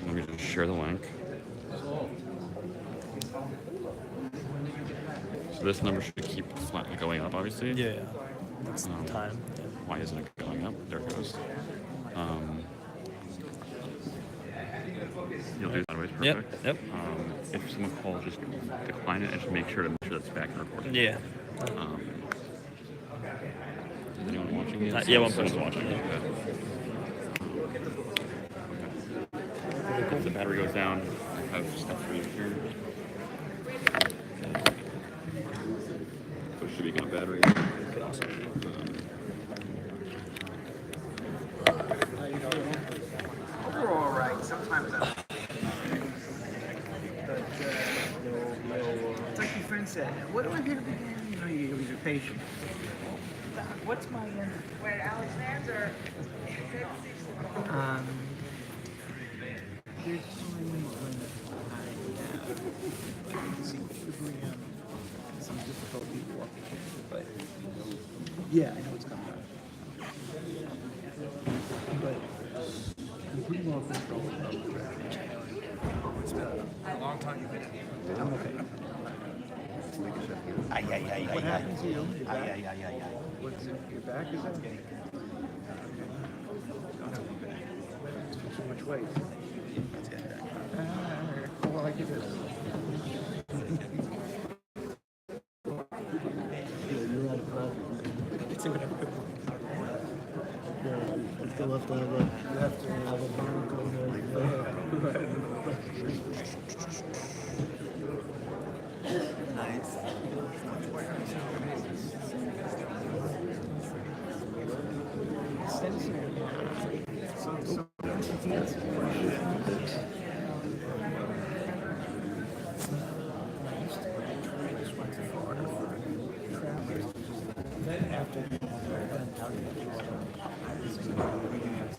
Let me just share the link. So this number should keep going up, obviously. Yeah. That's the time. Yeah. Why isn't it going up? There it goes. You'll do that way. Perfect. Yep. If someone calls, just decline it and just make sure that's back in recording. Yeah. Is anyone watching this? Yeah, one person's watching. Okay. If the battery goes down, I have stuff for you here. So it should be good battery. We're all right. Sometimes it's like your friend said. What do I hear to begin? You know, you're patient. What's my Wait, Alexander. There's times when I seem to bring some difficulty walking, but yeah, I know it's coming up. But I'm pretty well controlled. It's been a long time you've been here. I'm okay. What happened to you? What's your back? Is that? Too much weight. Well, I give it. You're out of practice. It's even you still have to have a bunk on there. Nice.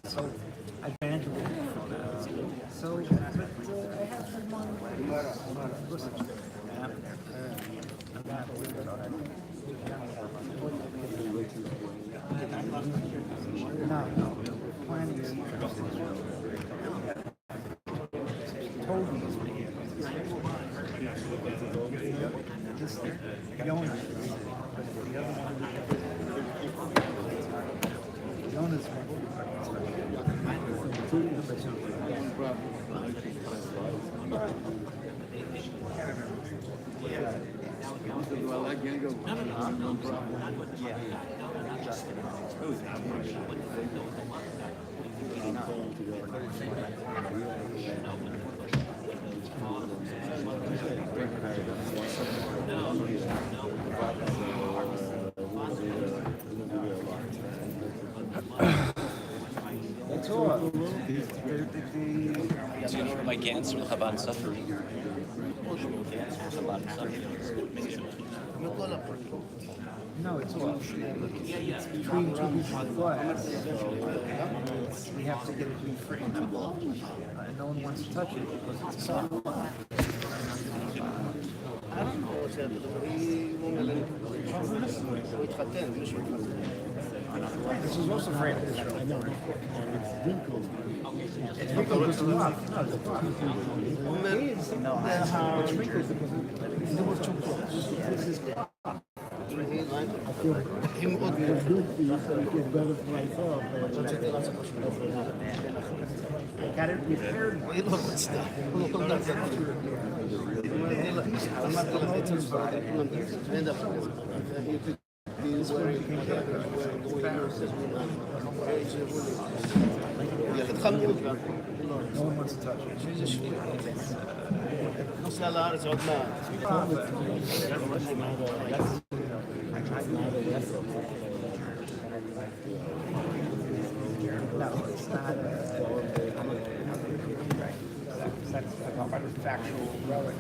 So I banned you from that. So I have some money. Listen, I'm not with it already. No, the plan is told me this the owner, the other one. The owner's That's all. My cancer will have suffering. No, it's all. It's between two pieces of glass. We have to get it to be free. No one wants to touch it because it's soft. I don't know what's This is also great. I know. It's wrinkled because of rock. No, it's rock. No, it's wrinkled because it was too close. I feel better for myself. I got it repaired. I'm not the motor's body. No one wants to touch it. No, it's not that's a factual relic.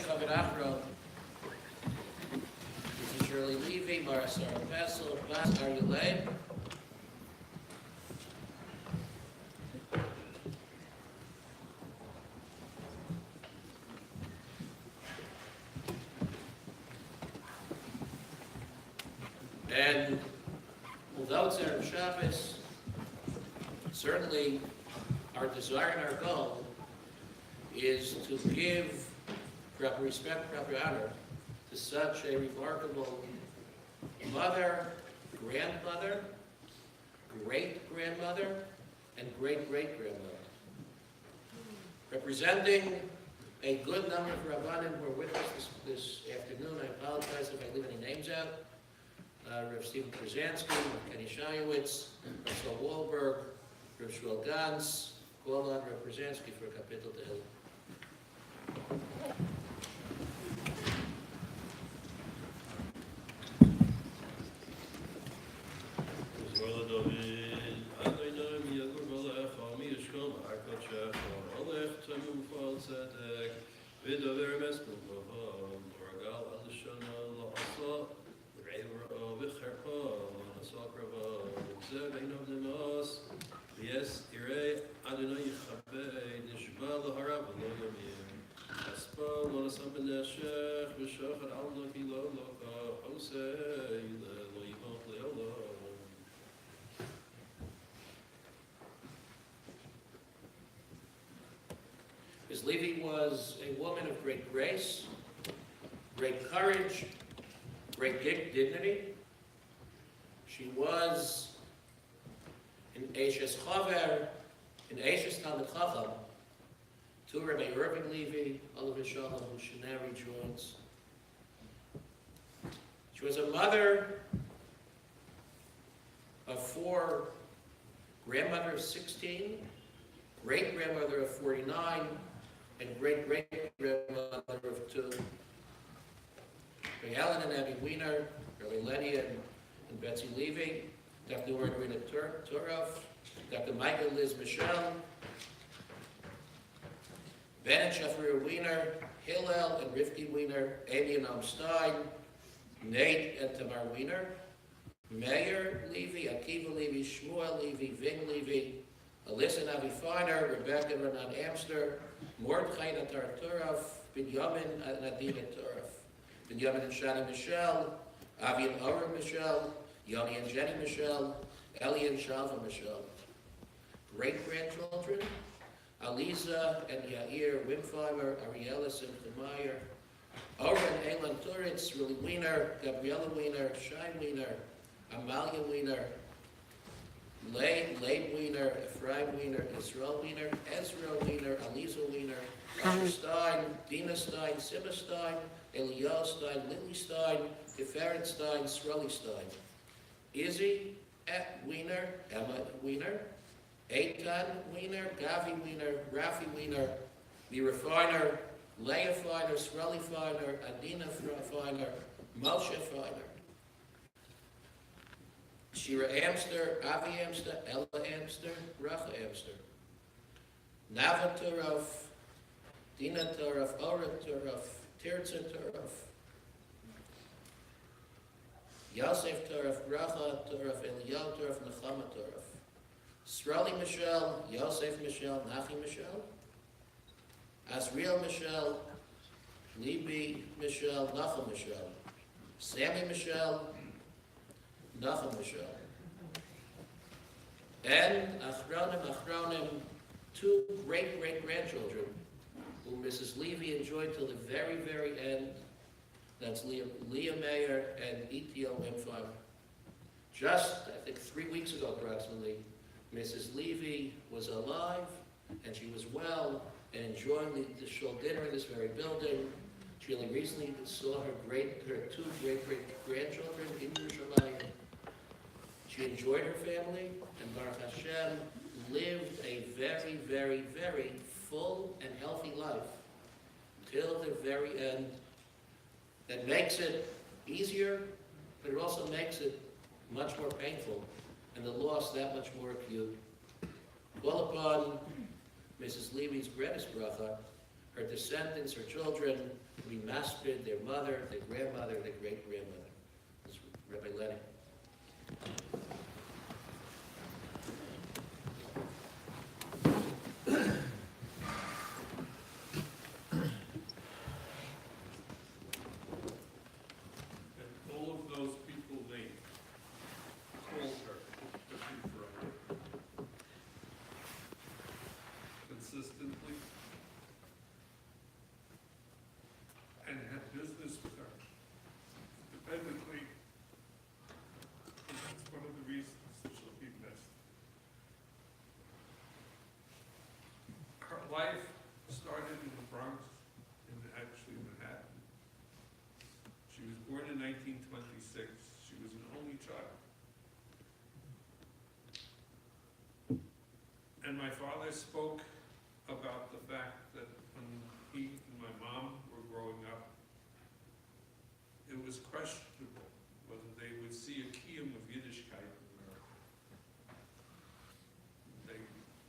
Chavid Achro, Mrs. Shirley Levy, Mara Sarah Pessel, Bas Aryaleh. And although it's Erev Shabbos, certainly our desire and our goal is to give proper respect, proper honor to such a remarkable mother, grandmother, great-grandmother, and great-great-grandmother. Representing a good number of Rabbanim who are with us this afternoon. I apologize if I leave any names out. Rav Stephen Krasansky, Rav Kenny Shayowitz, Rav Saul Wahlberg, Rav Shmuel Gans, call on Rav Krasansky for a kapitel tehillim. Ms. Levy was a woman of great grace, great courage, great dignity. She was an Eishes Chaver, an Eishes Talmid Chacham, to Rabbi Irving Levy, Olav Shalom, who she now rejoins. She was a mother of 4, grandmother of 16, great-grandmother of 49, and great-great-grandmother of 2. Rabbi Alan and Abby Wiener, Rabbi Lenny and Betsy Levy, Dr. Nora and Rita Turov, Dr. Michael Liz Michelle, Ben and Shafira Wiener, Hillel and Rivki Wiener, Amy and Am Stein, Nate and Tamar Wiener, Meir Levy, Akiva Levy, Shmuel Levy, Ving Levy, Alyssa and Avi Feiner, Rebecca and Renan Amster, Mordechai and Atar Turov, Binyamin and Adina Turov, Binyamin and Shani Michelle, Avi and Ora Michelle, Yoni and Jenny Michelle, Ellie and Shalva Michelle. Great-grandchildren, Aliza and Yair Wimpheimer, Ariella Simcha-Meyer, Ora and Elan Turitz, Willie Wiener, Gabriella Wiener, Shai Wiener, Amalia Wiener, Leib Wiener, Ephraim Wiener, Israel Wiener, Ezra Wiener, Aliza Wiener, Asher Stein, Dina Stein, Sima Stein, Eliel Stein, Lily Stein, Geferet Stein, Sreli Stein, Izzy Wiener, Emma Wiener, Eitan Wiener, Gavi Wiener, Rafi Wiener, Mira Feiner, Leah Feiner, Sreli Feiner, Adina Feiner, Moshe Feiner, Shira Amster, Avi Amster, Ella Amster, Racha Amster, Nava Turov, Dina Turov, Ora Turov, Tirza Turov, Yosef Turov, Racha Turov, Eliyahu Turov, Nechama Turov, Srali Michelle, Yosef Michelle, Nachi Michelle, Asriel Michelle, Libi Michelle, Nachum Michelle, Sammy Michelle, Nachum Michelle. And Achronim, 2 great-great-grandchildren who Mrs. Levy enjoyed till the very, very end. That's Leah Mayer and Etio Wimpheimer. Just, I think, 3 weeks ago approximately, Mrs. Levy was alive and she was well and enjoying the shul dinner in this very building. She only recently saw her 2 great-great-grandchildren in Yerushalayim. She enjoyed her family and Baruch Hashem lived a very, very, very full and healthy life till the very end. That makes it easier, but it also makes it much more painful and the loss that much more acute. Call upon Mrs. Levy's greatest bracha, her descendants, her children, remastered their mother, their grandmother, their great-grandmother. This is Rabbi Lenny. And all of those people named called her every Friday. Consistently. And had business with her. Independently. And that's one of the reasons that she'll be missed. Her life started in the Bronx, in actually Manhattan. She was born in 1926. She was an only child. And my father spoke about the fact that when he and my mom were growing up, it was questionable whether they would see a kiyum of Yiddishkeit in America. They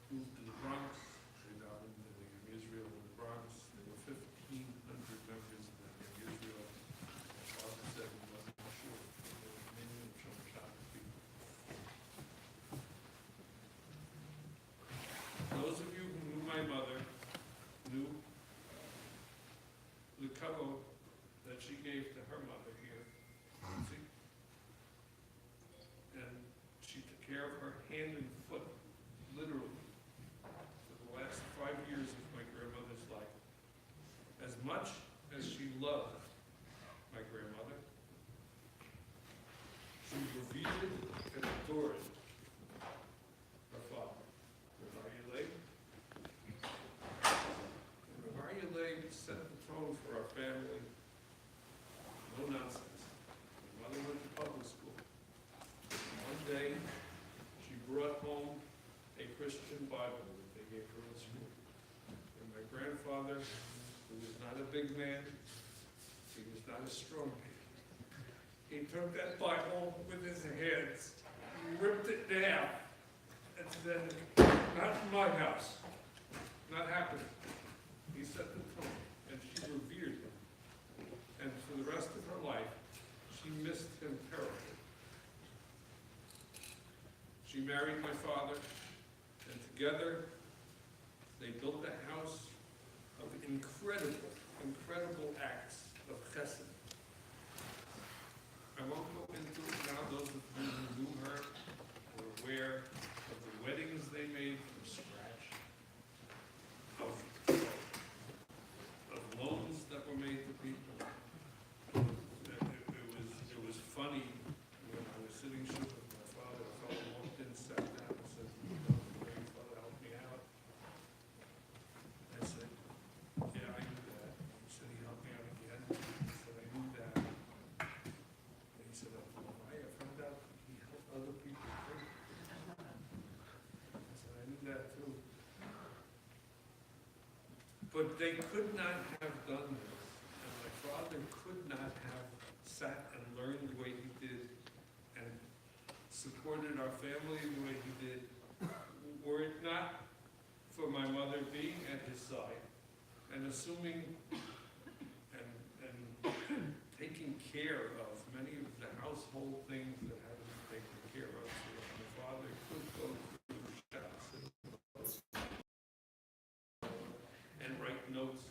moved to the Bronx. They davened in Israel in the Bronx. There were 1,500 members in Israel. My father said he wasn't sure. There were many of Shem Shabbat people. Those of you who knew my mother knew the kavod that she gave to her mother here. See? And she took care of her hand and foot, literally, for the last 5 years of my grandmother's life. As much as she loved my grandmother, she revered and adored her father, Levaya. And Levaya set the tone for our family. No nonsense. My mother went to public school. One day, she brought home a Christian Bible that they gave her in school. And my grandfather, who was not a big man, he was not a strong man, he took that Bible with his hands, ripped it down, and said, "Not in my house. Not happening." He set the tone, and she revered him. And for the rest of her life, she missed him terribly. She married my father, and together they built a house of incredible, incredible acts of chesed. I won't go into it now. Those of you who knew her were aware of the weddings they made from scratch, of loans that were made to people. It was funny when I was sitting shul with my father. A fellow walked in, sat down, and said, "Grandfather, help me out." I said, "Yeah, I knew that." He said, "He helped me out again." I said, "I knew that." And he said, "I found out he helped other people too." I said, "I knew that too." But they could not have done this, and my father could not have sat and learned the way he did and supported our family the way he did, were it not for my mother being at his side and assuming and taking care of many of the household things that had to be taken care of, so that my father could go through the shouts and write notes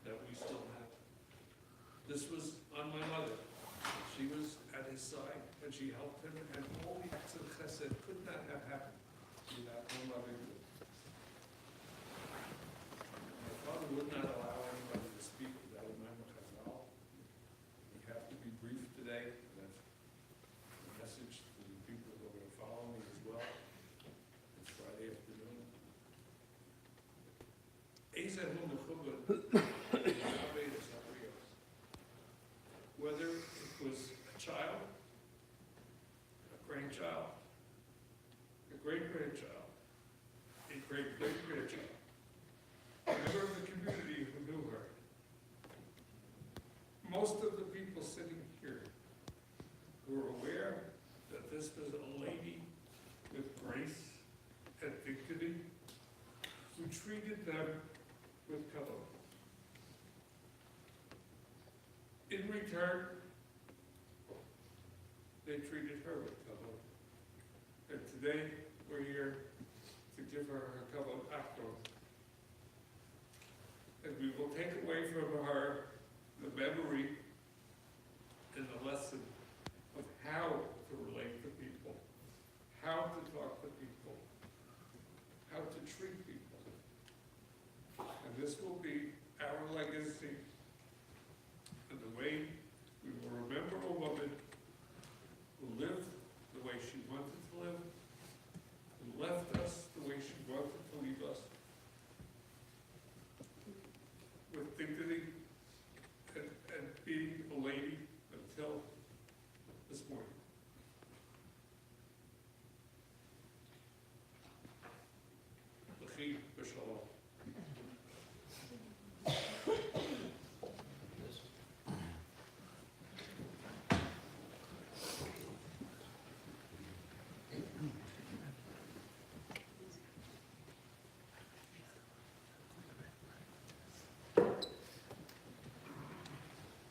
that we still have. This was on my mother. She was at his side, and she helped him, and all the acts of chesed could not have happened without her loving him. My father would not allow anybody to speak without a man of chazal. We have to be brief today. That's a message to the people who are going to follow me as well. It's Friday afternoon. Whether it was a child, a grandchild, a great-grandchild, a great-great-grandchild, a member of the community who knew her. Most of the people sitting here were aware that this was a lady with grace and dignity who treated them with kavod. return, they treated her with kavod. And today, we're here to give her her kavod after. And we will take away from her the memory and the lesson of how to relate to people, how to talk to people, how to treat people. And this will be our legacy and the way we will remember a woman who lived the way she wanted to live, who left us the way she wanted to leave us, with dignity and being a lady until this morning. L'chi b'shalom.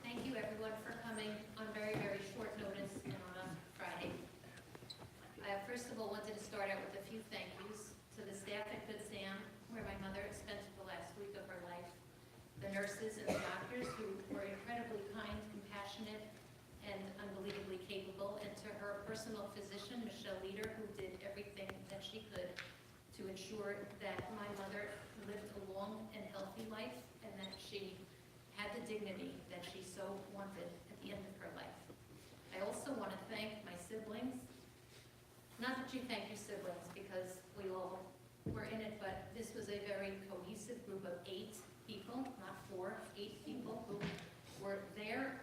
Thank you, everyone, for coming on very, very short notice and on a Friday. I first of all wanted to start out with a few thank yous to the staff at Good Sam, where my mother spent the last week of her life, the nurses and the doctors who were incredibly kind, compassionate, and unbelievably capable, and to her personal physician, Michelle Leader, who did everything that she could to ensure that my mother lived a long and healthy life and that she had the dignity that she so wanted at the end of her life. I also want to thank my siblings. Not that you thank your siblings, because we all were in it, but this was a very cohesive group of 8 people, not 4, 8 people who were there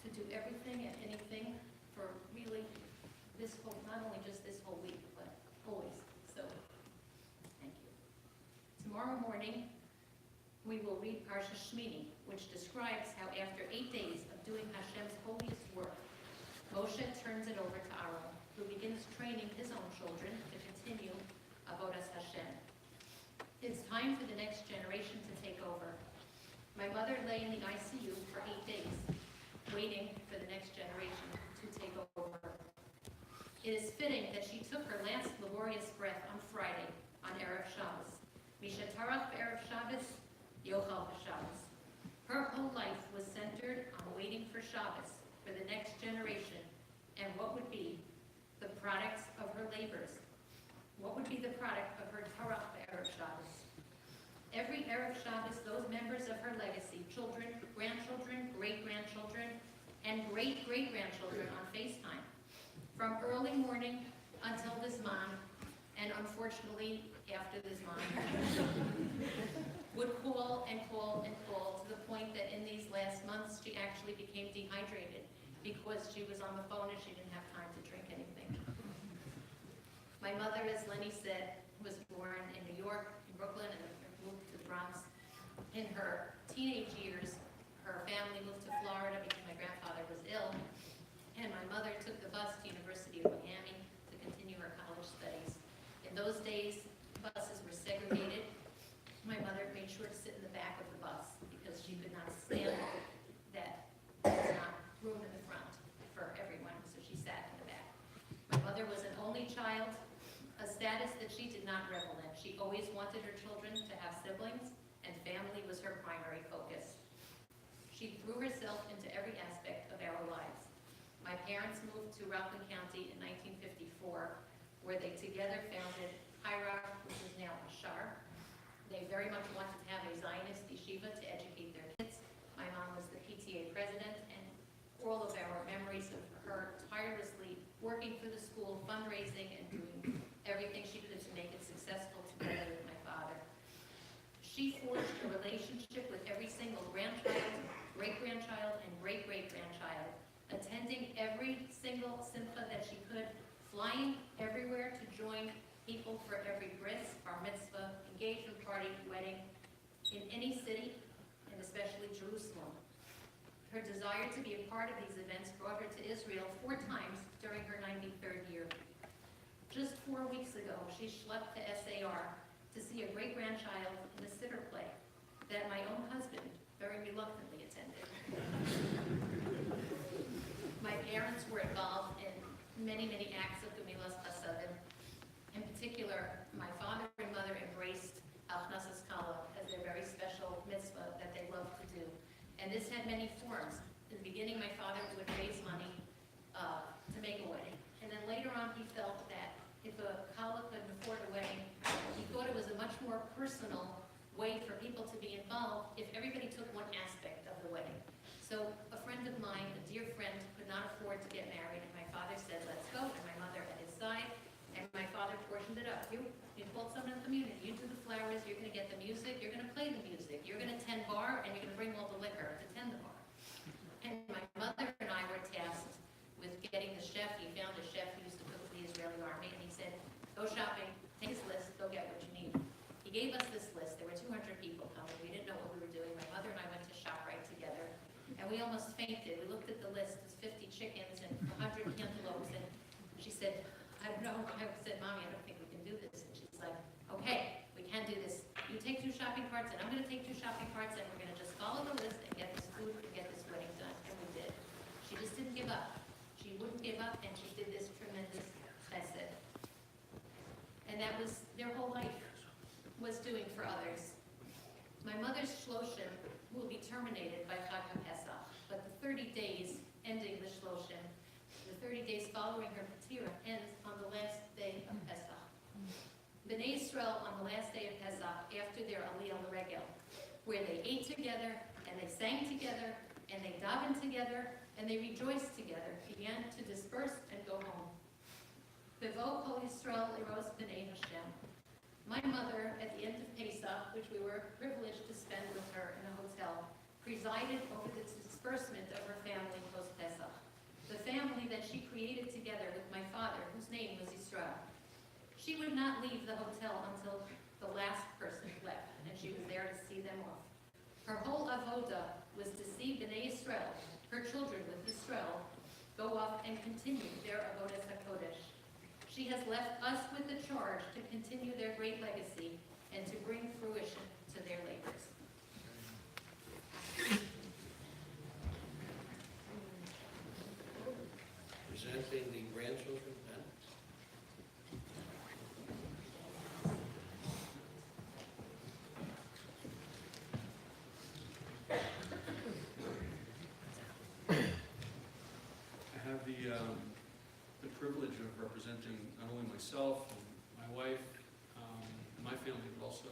to do everything and anything for really this whole, not only just this whole week, but always. So, thank you. Tomorrow morning, we will read Parsha Shmini, which describes how after 8 days of doing Hashem's holiest work, Moshe turns it over to Aaron, who begins training his own children to continue Avodas Hashem. It's time for the next generation to take over. My mother lay in the ICU for 8 days, waiting for the next generation to take over. It is fitting that she took her last laborious breath on Friday, on Erev Shabbos. Mishatarach Erev Shabbos, Yochal Shabbos. Her whole life was centered on waiting for Shabbos, for the next generation, and what would be the products of her labors. What would be the product of her Tarach Erev Shabbos? Every Erev Shabbos, those members of her legacy, children, grandchildren, great-grandchildren, and great-great-grandchildren on FaceTime, from early morning until this mom, and unfortunately after this mom, would call and call and call to the point that in these last months she actually became dehydrated because she was on the phone and she didn't have time to drink anything. My mother, as Lenny said, was born in New York, in Brooklyn, and moved to the Bronx. In her teenage years, her family moved to Florida because my grandfather was ill, and my mother took the bus to University of Miami to continue her college studies. In those days, buses were segregated. My mother made sure to sit in the back of the bus because she could not stand that there was not room in the front for everyone, so she sat in the back. My mother was an only child, a status that she did not revel in. She always wanted her children to have siblings, and family was her primary focus. She threw herself into every aspect of our lives. My parents moved to Rockland County in 1954, where they together founded High Rock, which is now Ashar. They very much wanted to have a Zionist yeshiva to educate their kids. My mom was the PTA president, and all of our memories of her tirelessly working for the school, fundraising, and doing everything she could to make it successful together with my father. She forged a relationship with every single grandchild, great-grandchild, and great-great-grandchild, attending every single simcha that she could, flying everywhere to join people for every bris, bar mitzvah, engagement party, wedding, in any city, and especially Jerusalem. Her desire to be a part of these events brought her to Israel 4 times during her 93rd year. Just 4 weeks ago, she schlepped to SAR to see a great-grandchild in a sitter play that my own husband very reluctantly attended. My parents were involved in many, many acts of Gemilas Chasadim. In particular, my father and mother embraced Achnasas Kala as their very special mitzvah that they loved to do. And this had many forms. In the beginning, my father would raise money to make a wedding. And then later on, he felt that if a Kala couldn't afford a wedding, he thought it was a much more personal way for people to be involved if everybody took one aspect of the wedding. So a friend of mine, a dear friend, could not afford to get married, and my father said, let's go, and my mother at his side, and my father portioned it up. You called someone in the community, you do the flowers, you're gonna get the music, you're gonna play the music, you're gonna tend bar, and you're gonna bring all the liquor to tend the bar. And my mother and I were tasked with getting the chef. He found a chef who used to cook for the Israeli army, and he said, go shopping, take his list, go get what you need. He gave us this list. There were 200 people coming. We didn't know what we were doing. My mother and I went to ShopRite together, and we almost fainted. We looked at the list. There's 50 chickens and 100 cantaloupes, and she said, I don't know. I said, Mommy, I don't think we can do this. And she's like, okay, we can do this. You take 2 shopping carts, and I'm going to take 2 shopping carts, and we're going to just follow the list and get this food and get this wedding done. And we did. She just didn't give up. She wouldn't give up, and she did this tremendous chesed. And that was their whole life, was doing for others. My mother's shloshim will be terminated by Chag HaPesach, but the 30 days ending the shloshim, the 30 days following her patira, ends on the last day of Pesach. Bnei Yisrael on the last day of Pesach, after their Aliyah L'Regel, where they ate together, and they sang together, and they davened together, and they rejoiced together, began to disperse and go home. Bevo Kol Yisrael Eros B'nai Hashem. My mother, at the end of Pesach, which we were privileged to spend with her in a hotel, presided over the disbursement of her family post-Pesach. The family that she created together with my father, whose name was Yisrael. She would not leave the hotel until the last person left, and she was there to see them off. Her whole avoda was to see Bnei Yisrael, her children with Yisrael, go off and continue their avodas HaKodesh. She has left us with the charge to continue their great legacy and to bring fruition to their labors. Presenting the grandchildren, Ben. I have the privilege of representing not only myself and my wife, and my family, but also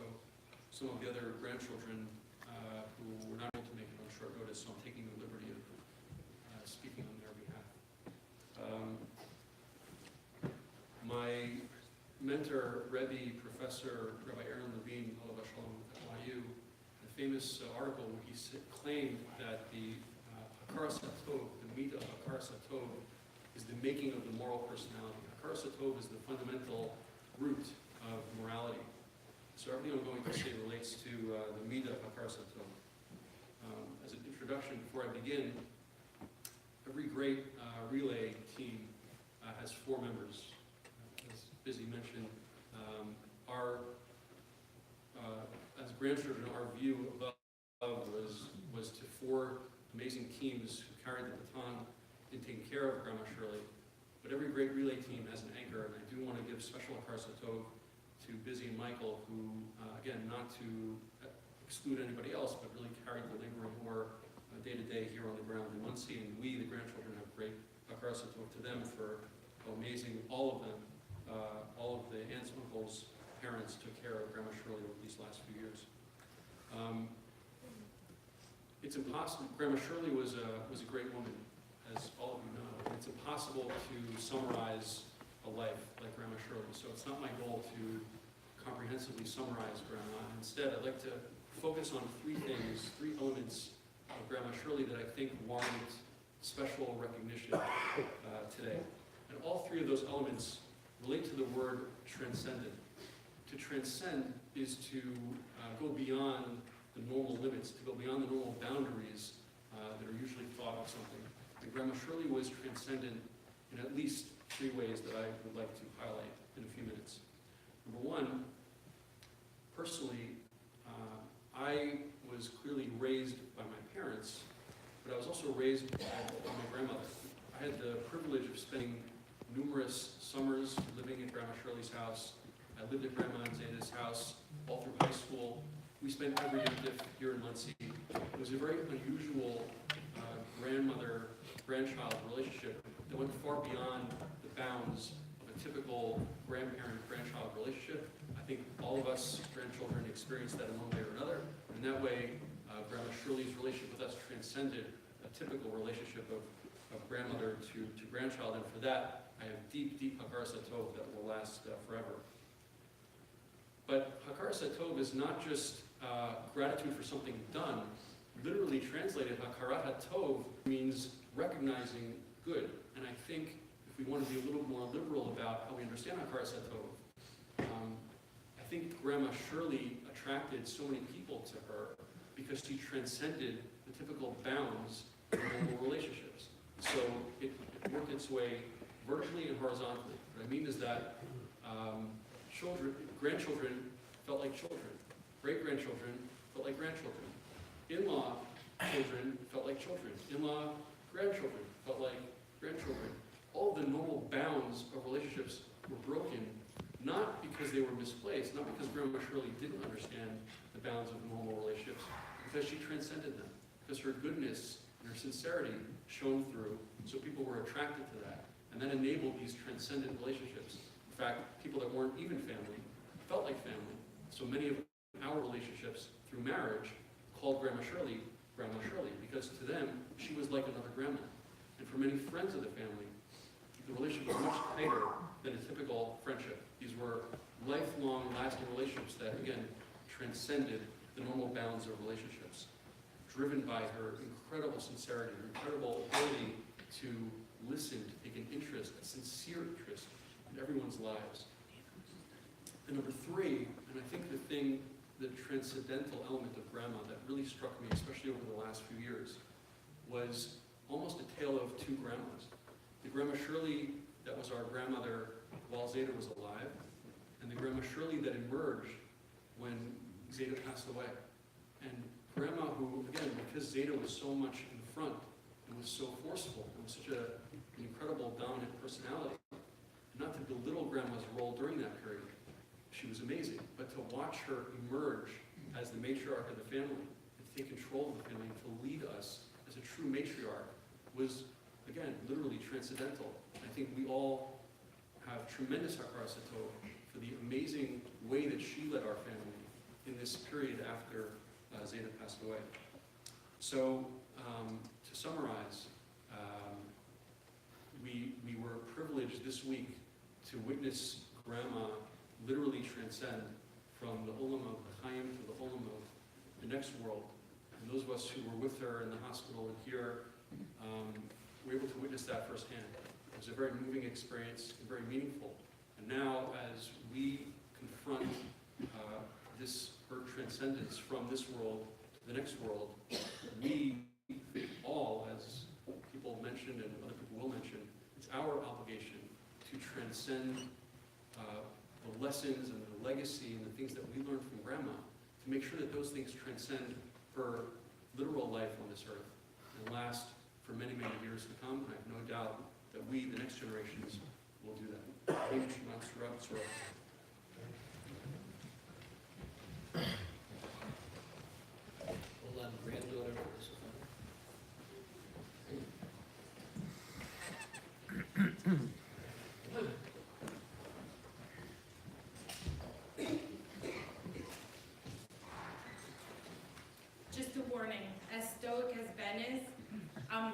some of the other grandchildren who were not able to make it on short notice, so I'm taking the liberty of speaking on their behalf. My mentor, Rebbe, Professor Rabbi Aaron Levine, Olav Shalom at YU, a famous article where he claimed that the Hakaras HaTov, the Midah of Hakaras HaTov, is the making of the moral personality. Hakaras HaTov is the fundamental root of morality. So everything I'm going to say relates to the Midah of Hakaras HaTov. As an introduction, before I begin, every great relay team has 4 members. As Busy mentioned, as grandchildren, our view above was to 4 amazing teams who carried the baton in taking care of Grandma Shirley. But every great relay team has an anchor, and I do want to give special Hakaras HaTov to Busy and Michael, who, again, not to exclude anybody else, but really carried the labor of war day to day here on the ground in Muncie. And we, the grandchildren, have great Hakaras HaTov to them for amazing, all of them, all of the aunts, uncles, parents took care of Grandma Shirley over these last few years. It's impossible. Grandma Shirley was a great woman, as all of you know. It's impossible to summarize a life like Grandma Shirley. So it's not my goal to comprehensively summarize Grandma. Instead, I'd like to focus on 3 things, 3 elements of Grandma Shirley that I think warrant special recognition today. And all 3 of those elements relate to the word transcendent. To transcend is to go beyond the normal limits, to go beyond the normal boundaries that are usually thought of something. And Grandma Shirley was transcendent in at least 3 ways that I would like to highlight in a few minutes. Number 1, personally, I was clearly raised by my parents, but I was also raised by my grandmother. I had the privilege of spending numerous summers living at Grandma Shirley's house. I lived at Grandma and Zeta's house all through high school. We spent every weekend here in Muncie. It was a very unusual grandmother-grandchild relationship that went far beyond the bounds of a typical grandparent-grandchild relationship. I think all of us grandchildren experienced that in one way or another. And that way, Grandma Shirley's relationship with us transcended a typical relationship of grandmother to grandchild. And for that, I have deep, deep Hakar Satov that will last forever. But Hakar Satov is not just gratitude for something done. Literally translated, Hakarat HaTov means recognizing good. And I think if we want to be a little more liberal about how we understand Hakarat HaTov, I think Grandma Shirley attracted so many people to her because she transcended the typical bounds of normal relationships. So it worked its way vertically and horizontally. What I mean is that grandchildren felt like children. Great-grandchildren felt like grandchildren. In-law children felt like children. In-law grandchildren felt like grandchildren. All the normal bounds of relationships were broken, not because they were misplaced, not because Grandma Shirley didn't understand the bounds of normal relationships, because she transcended them, because her goodness and her sincerity shone through, so people were attracted to that. And that enabled these transcendent relationships. In fact, people that weren't even family felt like family. So many of our relationships through marriage called Grandma Shirley, because to them, she was like another grandma. And for many friends of the family, the relationship was much tighter than a typical friendship. These were lifelong, lasting relationships that, again, transcended the normal bounds of relationships, driven by her incredible sincerity, her incredible ability to listen, to take an interest, a sincere interest in everyone's lives. And number three, and I think the transcendental element of Grandma that really struck me, especially over the last few years, was almost a tale of two grandmas. The Grandma Shirley that was our grandmother while Zeta was alive, and the Grandma Shirley that emerged when Zeta passed away. And Grandma who, again, because Zeta was so much in front and was so forceful and was such an incredible dominant personality, and not to belittle Grandma's role during that period, she was amazing, but to watch her emerge as the matriarch of the family, and to take control of the family, and to lead us as a true matriarch was, again, literally transcendental. I think we all have tremendous Hakar Satov for the amazing way that she led our family in this period after Zeta passed away. So, to summarize, we were privileged this week to witness Grandma literally transcend from the Olam of Chaim to the Olam of the next world. And those of us who were with her in the hospital and here were able to witness that firsthand. It was a very moving experience and very meaningful. And now, as we confront her transcendence from this world to the next world, we all, as people mentioned and other people will mention, it's our obligation to transcend the lessons and the legacy and the things that we learned from Grandma, to make sure that those things transcend her literal life on this earth and last for many, many years to come. And I have no doubt that we, the next generations, will do that. Hold on, granddaughter for this one. Just a warning, as stoic as Ben is, I'm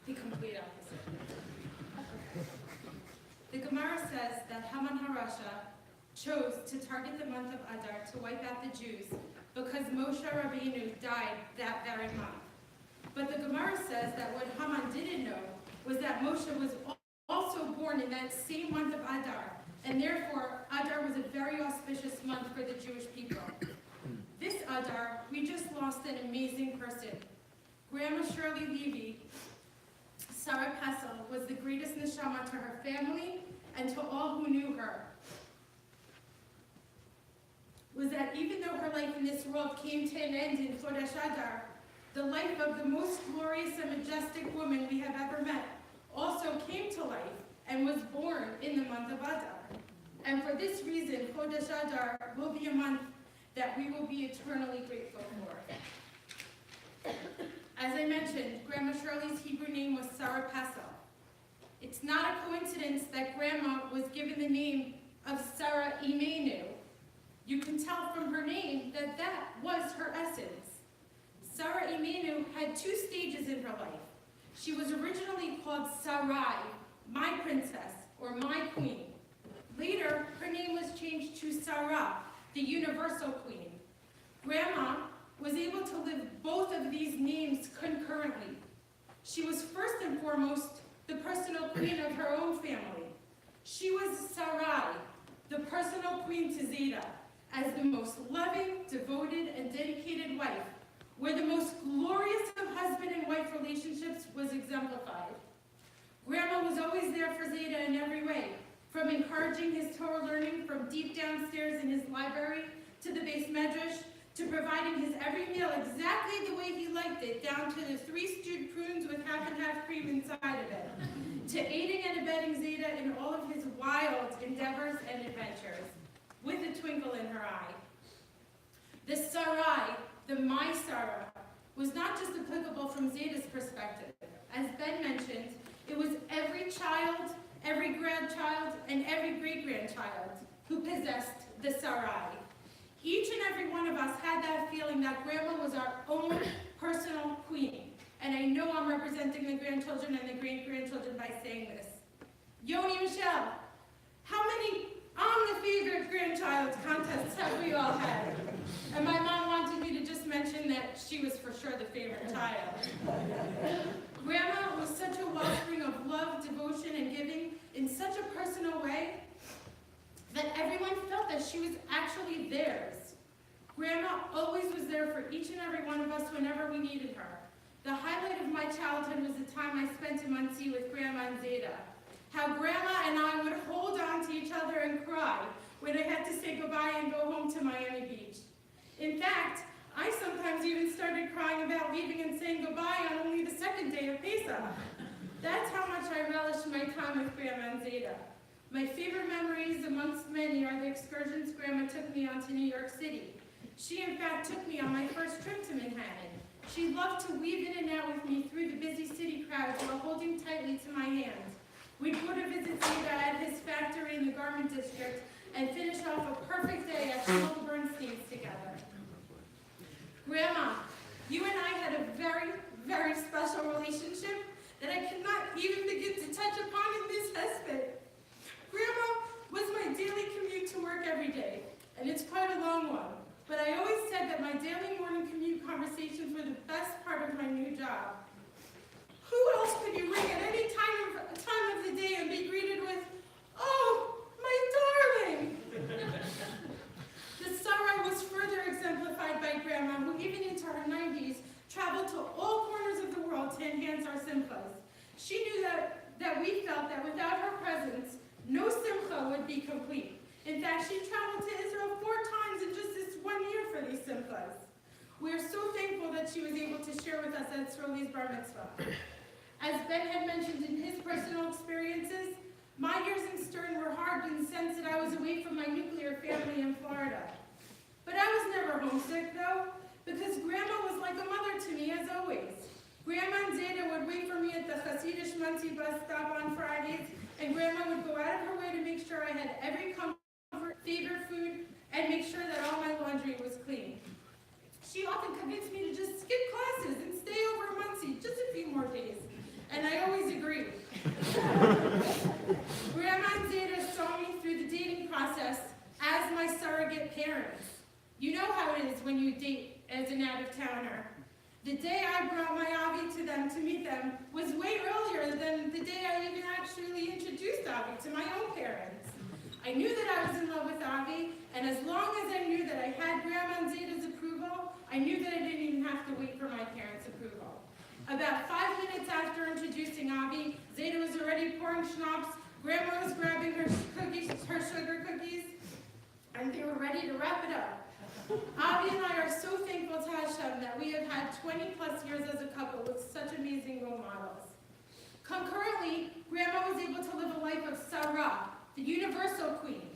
the complete opposite. The Gemara says that Haman HaRasha chose to target the month of Adar to wipe out the Jews because Moshe Rabbeinu died that very month. But the Gemara says that what Haman didn't know was that Moshe was also born in that same month of Adar, and therefore Adar was a very auspicious month for the Jewish people. This Adar, we just lost an amazing person. Grandma Shirley Levy, Sarah Pessel, was the greatest neshama to her family and to all who knew her. Was that even though her life in this world came to an end in Chodesh Adar, the life of the most glorious and majestic woman we have ever met also came to life and was born in the month of Adar. And for this reason, Chodesh Adar will be a month that we will be eternally grateful for. As I mentioned, Grandma Shirley's Hebrew name was Sarah Passel. It's not a coincidence that Grandma was given the name of Sarah Imenu. You can tell from her name that that was her essence. Sarah Imenu had 2 stages in her life. She was originally called Sarai, my princess, or my queen. Later, her name was changed to Sarah, the universal queen. Grandma was able to live both of these names concurrently. She was first and foremost the personal queen of her own family. She was Sarai, the personal queen to Zeta, as the most loving, devoted, and dedicated wife, where the most glorious of husband and wife relationships was exemplified. Grandma was always there for Zeta in every way, from encouraging his Torah learning from deep downstairs in his library to the base medrash, to providing his every meal exactly the way he liked it, down to the 3 stewed prunes with half and half cream inside of it, to aiding and abetting Zeta in all of his wild endeavors and adventures, with a twinkle in her eye. The Sarai, the my Sarah, was not just applicable from Zeta's perspective. As Ben mentioned, it was every child, every grandchild, and every great-grandchild who possessed the Sarai. Each and every one of us had that feeling that Grandma was our own personal queen. And I know I'm representing the grandchildren and the great-grandchildren by saying this. Yoni Michelle, how many I'm the favorite grandchild contests have we all had? And my mom wanted me to just mention that she was for sure the favorite child. Grandma was such a wellspring of love, devotion, and giving in such a personal way that everyone felt that she was actually theirs. Grandma always was there for each and every one of us whenever we needed her. The highlight of my childhood was the time I spent in Muncie with Grandma and Zeta. How Grandma and I would hold on to each other and cry when I had to say goodbye and go home to Miami Beach. In fact, I sometimes even started crying about leaving and saying goodbye on only the 2nd day of Pesach. That's how much I relished my time with Grandma and Zeta. My favorite memories amongst many are the excursions Grandma took me on to New York City. She in fact took me on my first trip to Manhattan. She loved to weave in and out with me through the busy city crowds while holding tightly to my hand. We'd go to visit Zeta at his factory in the garment district and finish off a perfect day at Shlomo Bernstein's together. Grandma, you and I had a very, very special relationship that I cannot even begin to touch upon in this aspect. Grandma was my daily commute to work every day, and it's quite a long one. But I always said that my daily morning commute conversations were the best part of my new job. Who else could you ring at any time of the day and be greeted with, "Oh, my darling"? The Sarai was further exemplified by Grandma, who even into her 90s traveled to all corners of the world to enhance our simchas. She knew that we felt that without her presence, no simcha would be complete. In fact, she traveled to Israel 4 times in just this 1 year for these simchas. We are so thankful that she was able to share with us at Sroli's bar mitzvah. As Ben had mentioned in his personal experiences, my years in Stern were hard in the sense that I was away from my nuclear family in Florida. But I was never homesick, though, because Grandma was like a mother to me, as always. Grandma and Zeta would wait for me at the Hasidish Muncie bus stop on Fridays, and Grandma would go out of her way to make sure I had every comfort, favorite food, and make sure that all my laundry was clean. She often convinced me to just skip classes and stay over in Muncie just a few more days, and I always agreed. Grandma and Zeta saw me through the dating process as my surrogate parents. You know how it is when you date as an out-of-towner. The day I brought my Avi to them to meet them was way earlier than the day I even actually introduced Avi to my own parents. I knew that I was in love with Avi, and as long as I knew that I had Grandma and Zeta's approval, I knew that I didn't even have to wait for my parents' approval. About 5 minutes after introducing Avi, Zeta was already pouring schnapps, Grandma was grabbing her cookies, her sugar cookies, and they were ready to wrap it up. Avi and I are so thankful to Hashem that we have had 20 plus years as a couple with such amazing role models. Concurrently, Grandma was able to live a life of Sarah, the universal queen.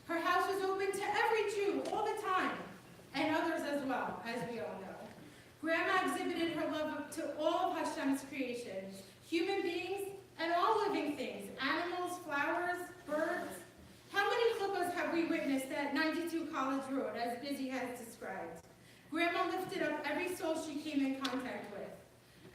Her house was open to every Jew all the time, and others as well, as we all know. Grandma exhibited her love to all of Hashem's creations, human beings and all living things, animals, flowers, birds. How many chuppahs have we witnessed at 92 College Road, as Busy has described? Grandma lifted up every soul she came in contact with.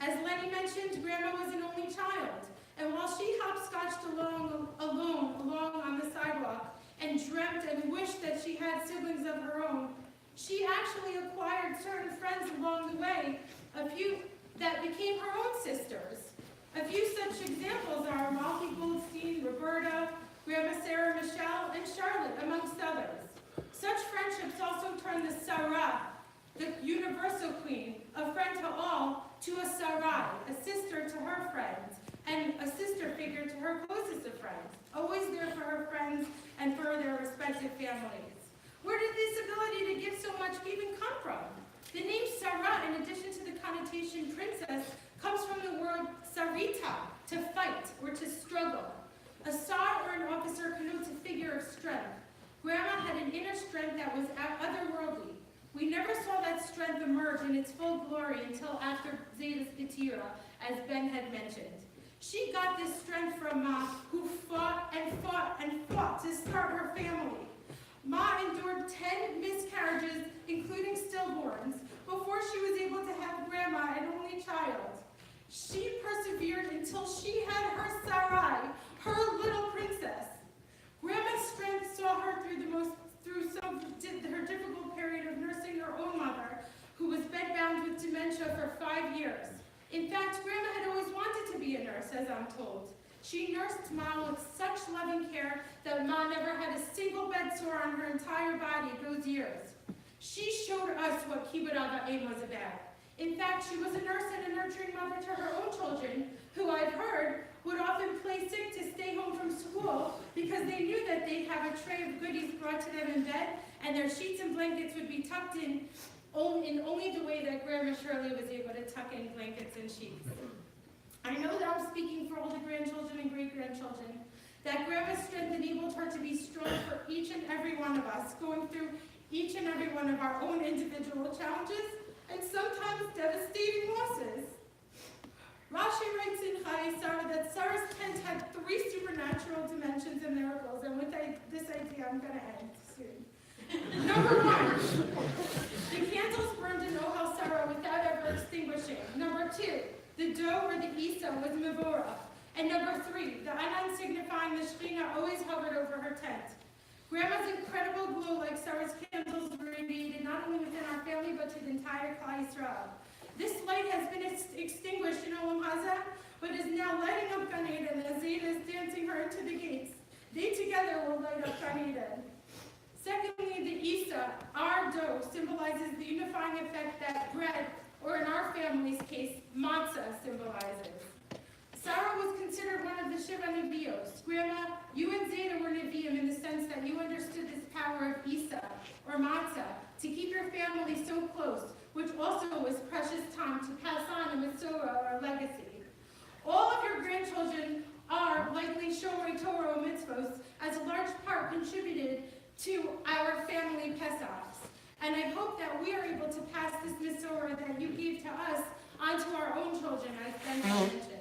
As Lenny mentioned, Grandma was an only child, and while she hopscotched alone on the sidewalk and dreamt and wished that she had siblings of her own, she actually acquired certain friends along the way, a few that became her own sisters. A few such examples are Malky Goldstein, Roberta, Grandma Sarah Michelle, and Charlotte, amongst others. Such friendships also turned the Sarah, the universal queen, a friend to all, to a Sarai, a sister to her friends, and a sister figure to her closest of friends, always there for her friends and for their respective families. Where did this ability to give so much even come from? The name Sarah, in addition to the connotation princess, comes from the word sarita, to fight or to struggle. A sar or an officer connotes a figure of strength. Grandma had an inner strength that was otherworldly. We never saw that strength emerge in its full glory until after Zeta's Ketira, as Ben had mentioned. She got this strength from Ma, who fought and fought and fought to start her family. Ma endured 10 miscarriages, including stillborns, before she was able to have Grandma, an only child. She persevered until she had her Sarai, her little princess. Grandma's strength saw her through her difficult period of nursing her own mother, who was bedbound with dementia for 5 years. In fact, Grandma had always wanted to be a nurse, as I'm told. She nursed Ma with such loving care that Ma never had a single bed sore on her entire body those years. She showed us what Kibbud Avim was about. In fact, she was a nurse and a nurturing mother to her own children, who I've heard would often play sick to stay home from school because they knew that they'd have a tray of goodies brought to them in bed, and their sheets and blankets would be tucked in only the way that Grandma Shirley was able to tuck in blankets and sheets. I know that I'm speaking for all the grandchildren and great-grandchildren, that Grandma's strength enabled her to be strong for each and every one of us, going through each and every one of our own individual challenges and sometimes devastating losses. Rashi writes in Chayei Sarah that Sarah's tent had 3 supernatural dimensions and miracles, and with this idea, I'm going to end soon. Number 1, the candles burned in Ohel Sarah without ever extinguishing. Number 2, the dough or the isa was mevora. And number 3, the anan signifying the Shekhinah always hovered over her tent. Grandma's incredible glow, like Sarah's candles, radiated not only within our family, but to the entire Klal Yisrael. This light has been extinguished in Olam Hazeh, but is now lighting up Gan Eden as Zeta is dancing her into the gates. They together will light up Gan Eden. Secondly, the Isa, our dough, symbolizes the unifying effect that bread, or in our family's case, matzah, symbolizes. Sarah was considered one of the Shiva Nevios. Grandma, you and Zeta were Neviim in the sense that you understood this power of Isa, or matzah, to keep your family so close, which also was precious time to pass on a Masorah, or legacy. All of your grandchildren are likely Shomrei Torah or mitzvos, as a large part contributed to our family Pesachs. And I hope that we are able to pass this Masorah that you gave to us onto our own children, as Ben mentioned.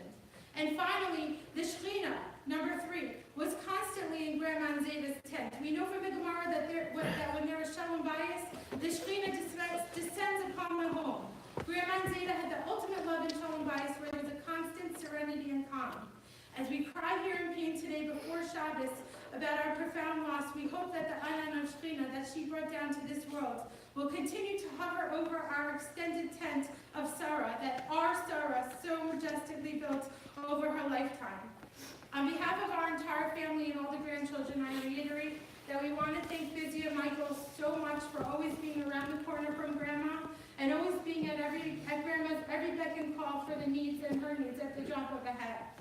And finally, the Shekhinah, number 3, was constantly in Grandma and Zeta's tent. We know from the Gemara that when there is Shalom Bayis, the Shekhinah descends upon the home. Grandma and Zeta had the ultimate love in Shalom Bayis, where there was a constant serenity and calm. As we cry here in pain today before Shabbos about our profound loss, we hope that the Anan of Shekhinah that she brought down to this world will continue to hover over our extended tent of Sarah, that our Sarah so majestically built over her lifetime. On behalf of our entire family and all the grandchildren, I reiterate that we want to thank Bizzy and Michael so much for always being around the corner from Grandma and always being at Grandma's every beck and call for the needs and her needs at the drop of a hat.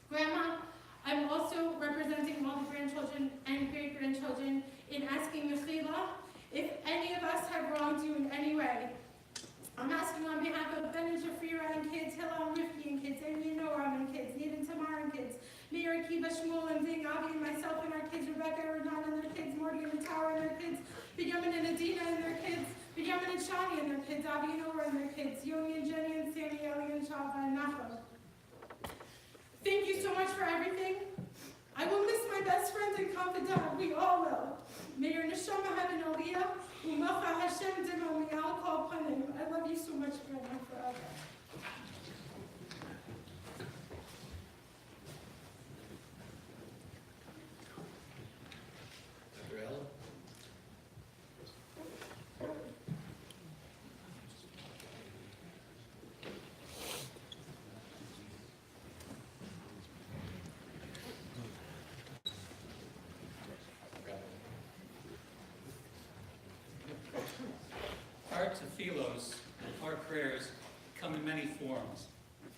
Grandma, I'm also representing all the grandchildren and great-grandchildren in asking Mechila if any of us have wronged you in any way. I'm asking on behalf of Ben and Shafira and kids, Hillel and Rifki and kids, and Yenoram and kids, Mayor Akiva, Shmuel, and Zing, Avi, and myself, and our kids, Rebecca, Renan, and their kids, Morgan, and Tara, and their kids, Benjamin and Adina, and their kids, Benjamin and Shani, and their kids, Avi and Ora, and their kids, Yoni and Jenny, and Sammy, Ellie, and Shava, and Nacho. Thank you so much for everything. I will miss my best friend and confidant. We all will. May your neshama have an aliyah. U'macha Hashem dimo mi'al kol panim. I love you so much, Grandma, forever. Dr. Allen? Our tefillos, our prayers, come in many forms.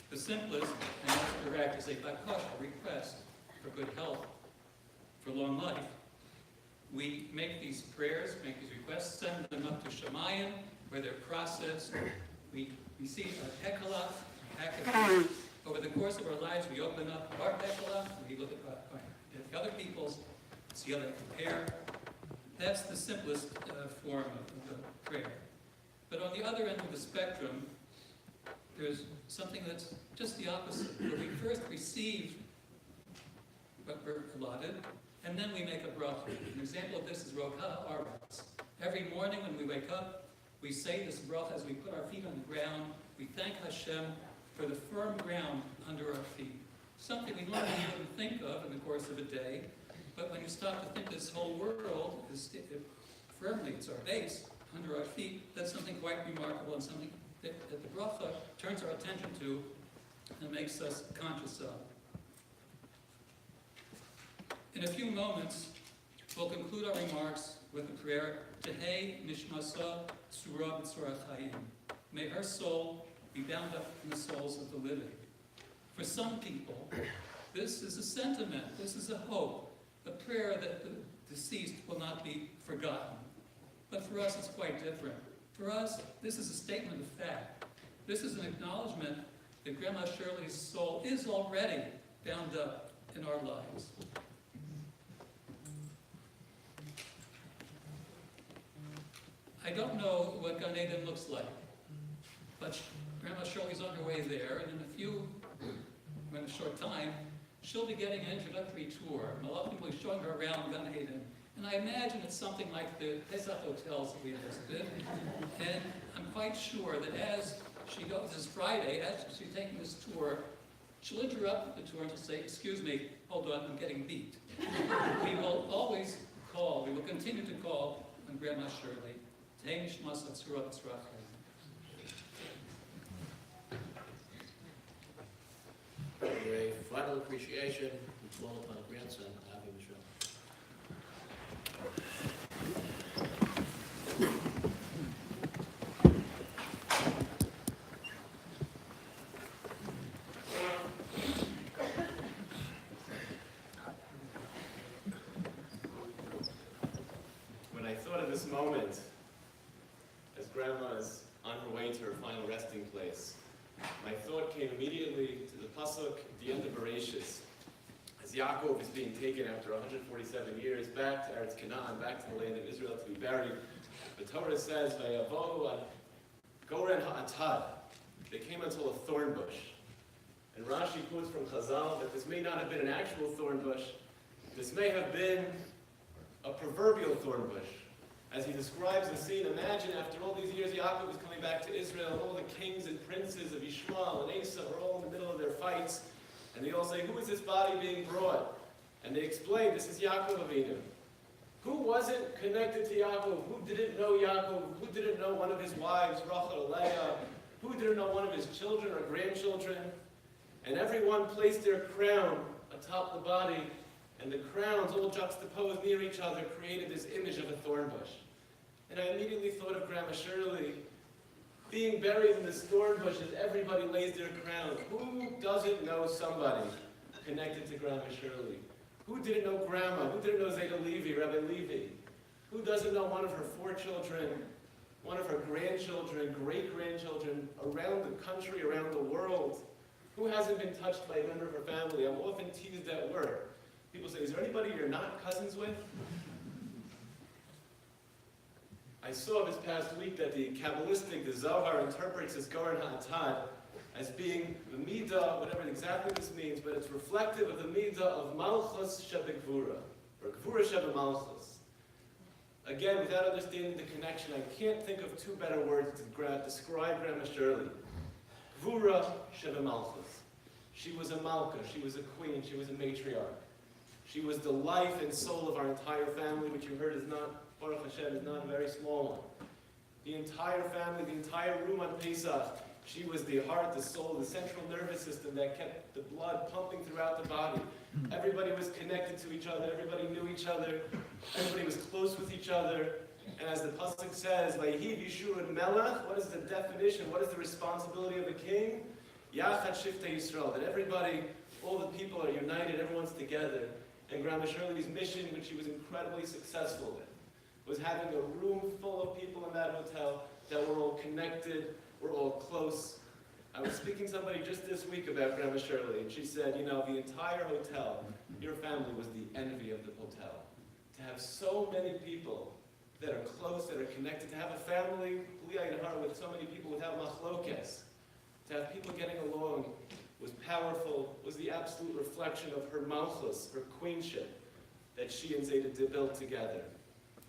The simplest and most direct is a bakash, a request for good health, for long life. We make these prayers, make these requests, send them up to Shemayim, where they're processed. We receive a hekala, over the course of our lives. We open up our hekala, we look at the other people's, see how they compare. That's the simplest form of the prayer. But on the other end of the spectrum, there's something that's just the opposite, where we first receive what we're allotted, and then we make a bracha. An example of this is Roka Arbatz. Every morning when we wake up, we say this bracha as we put our feet on the ground. We thank Hashem for the firm ground under our feet. Something we normally wouldn't think of in the course of a day, but when you stop to think this whole world is firmly, it's our base, under our feet, that's something quite remarkable and something that the bracha turns our attention to and makes us conscious of. In a few moments, we'll conclude our remarks with a prayer, Tehei Nishmasa Tzura B'Tzura Chayim. May her soul be bound up in the souls of the living. For some people, this is a sentiment, this is a hope, a prayer that the deceased will not be forgotten. But for us, it's quite different. For us, this is a statement of fact. This is an acknowledgement that Grandma Shirley's soul is already bound up in our lives. I don't know what Gan Eden looks like, but Grandma Shirley's on her way there, and in a short time, she'll be getting an introductory tour. Malachim will be showing her around Gan Eden. And I imagine it's something like the Pesach hotels that we visited. And I'm quite sure that as she goes this Friday, as she's taking this tour, she'll interrupt the tour and she'll say, "Excuse me, hold on, I'm getting beat." We will always call, we will continue to call on Grandma Shirley. Tehei Nishmasa Tzura B'Tzura Chayim. For a final appreciation, we call upon grandson, Avi Michelle. When I thought of this moment, as Grandma is on her way to her final resting place, my thought came immediately to the pasuk at the end of Bereshis, as Yaakov is being taken after 147 years back to Eretz Canaan, back to the land of Israel to be buried. The Torah says, "Vayavohu ad goren ha'atad." They came until a thorn bush. And Rashi quotes from Chazal that this may not have been an actual thorn bush. This may have been a proverbial thorn bush. As he describes the scene, imagine after all these years, Yaakov is coming back to Israel, and all the kings and princes of Yishmael and Asa are all in the middle of their fights. And they all say, "Who is this body being brought?" And they explain, this is Yaakov Avinu. Who wasn't connected to Yaakov? Who didn't know Yaakov? Who didn't know one of his wives, Rachel, Leah? Who didn't know one of his children or grandchildren? And everyone placed their crown atop the body, and the crowns all juxtaposed near each other created this image of a thorn bush. And I immediately thought of Grandma Shirley being buried in this thorn bush as everybody lays their crown. Who doesn't know somebody connected to Grandma Shirley? Who didn't know Grandma? Who didn't know Zeta Levy, Rabbi Levy? Who doesn't know one of her 4 children, one of her grandchildren, great-grandchildren, around the country, around the world? Who hasn't been touched by a member of her family? I'm often teased at work. People say, is there anybody you're not cousins with? I saw this past week that the Kabbalistic, the Zohar, interprets this Goren HaAtad as being the Midah, whatever exactly this means, but it's reflective of the Midah of Malchus Shebegvura, or Gvura Shebe Malchus. Again, without understanding the connection, I can't think of two better words to describe Grandma Shirley. Gvura Shebe Malchus. She was a Malka, she was a queen, she was a matriarch. She was the life and soul of our entire family, which you heard is not, Baruch Hashem, is not a very small one. The entire family, the entire room on Pesach, she was the heart, the soul, the central nervous system that kept the blood pumping throughout the body. Everybody was connected to each other, everybody knew each other, everybody was close with each other. And as the pasuk says, Vayhi Yishur Melech, what is the definition, what is the responsibility of a king? Yachad Shiftei Yisrael, that everybody, all the people are united, everyone's together. And Grandma Shirley's mission, which she was incredibly successful with, was having a room full of people in that hotel that were all connected, were all close. I was speaking to somebody just this week about Grandma Shirley, and she said, you know, the entire hotel, your family was the envy of the hotel. To have so many people that are close, that are connected, to have a family, with so many people without machlokes, to have people getting along was powerful, was the absolute reflection of her malchus, her queenship, that she and Zayda did build together.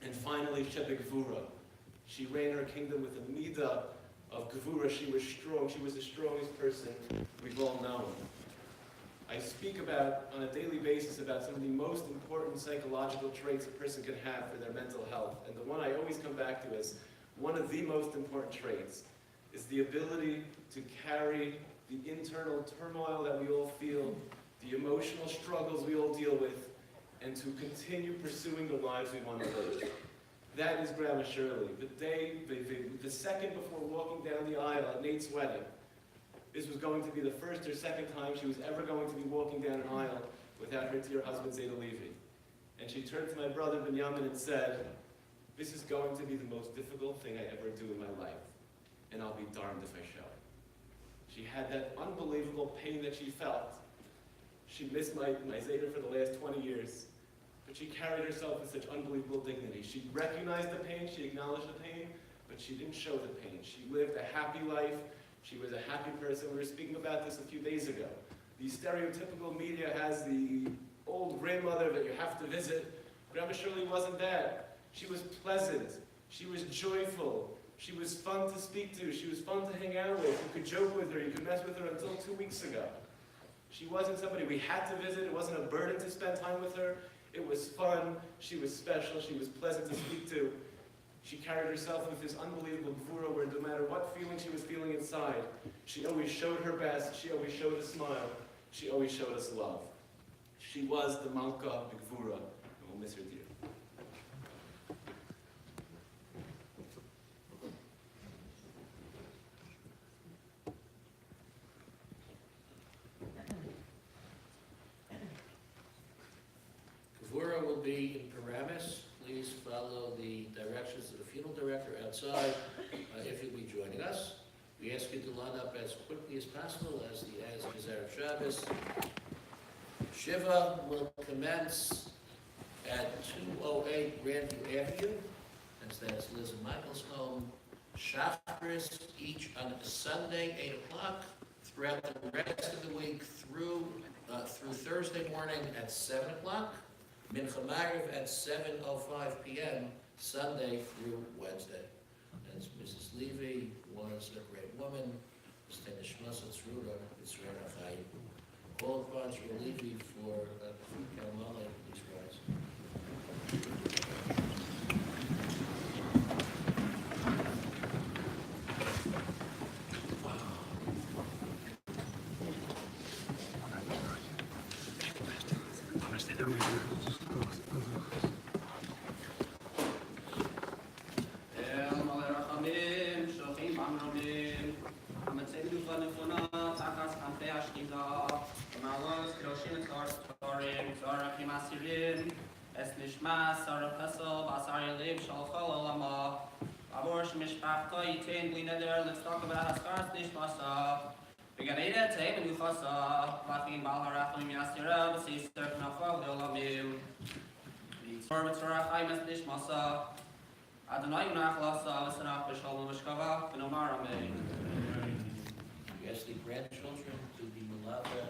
And finally, Shebe Gvura. She ran her kingdom with a midah of Gvura. She was strong. She was the strongest person we've all known. I speak about, on a daily basis, about some of the most important psychological traits a person can have for their mental health. And the one I always come back to as one of the most important traits is the ability to carry the internal turmoil that we all feel, the emotional struggles we all deal with, and to continue pursuing the lives we want to live. That is Grandma Shirley. The second before walking down the aisle at Nate's wedding, this was going to be the first or second time she was ever going to be walking down an aisle without her dear husband, Zayda Levy. And she turned to my brother, Binyamin, and said, this is going to be the most difficult thing I ever do in my life, and I'll be darned if I show it. She had that unbelievable pain that she felt. She missed my Zayda for the last 20 years, but she carried herself with such unbelievable dignity. She recognized the pain, she acknowledged the pain, but she didn't show the pain. She lived a happy life. She was a happy person. We were speaking about this a few days ago. The stereotypical media has the old grandmother that you have to visit. Grandma Shirley wasn't that. She was pleasant. She was joyful. She was fun to speak to. She was fun to hang out with. You could joke with her. You could mess with her until 2 weeks ago. She wasn't somebody we had to visit. It wasn't a burden to spend time with her. It was fun. She was special. She was pleasant to speak to. She carried herself with this unbelievable gvura where no matter what feeling she was feeling inside, she always showed her best. She always showed a smile. She always showed us love. She was the Malka Gvura, and we'll miss her dearly. Gvura will be in Paramus. Please follow the directions of the funeral director outside if you'll be joining us. We ask you to line up as quickly as possible as Erev Shabbos. Shiva will commence at 208 Grandview Avenue, and that's Liz and Michael's home. Shacharis each on Sunday, 8 o'clock, throughout the rest of the week through Thursday morning at 7 o'clock. Mincha Ma'ariv at 7:05 p.m. Sunday through Wednesday. As Mrs. Levy was a great woman. Call upon Shir Levy for Kalmala, please rise. Es nishmas sar pesel basar yelev shal chol olama. Abor shmishpachto yitin bli neder. Let's talk about haskaras nishmasa. Beganida te menuchasa, laughing balharachim yasira, b'sisar knafal dolamu. B'tzor b'tzorach haimes nishmasa. Adonai unachlasa, v'sanach b'shalom v'shkava, v'nomar amen. We ask the grandchildren to be malava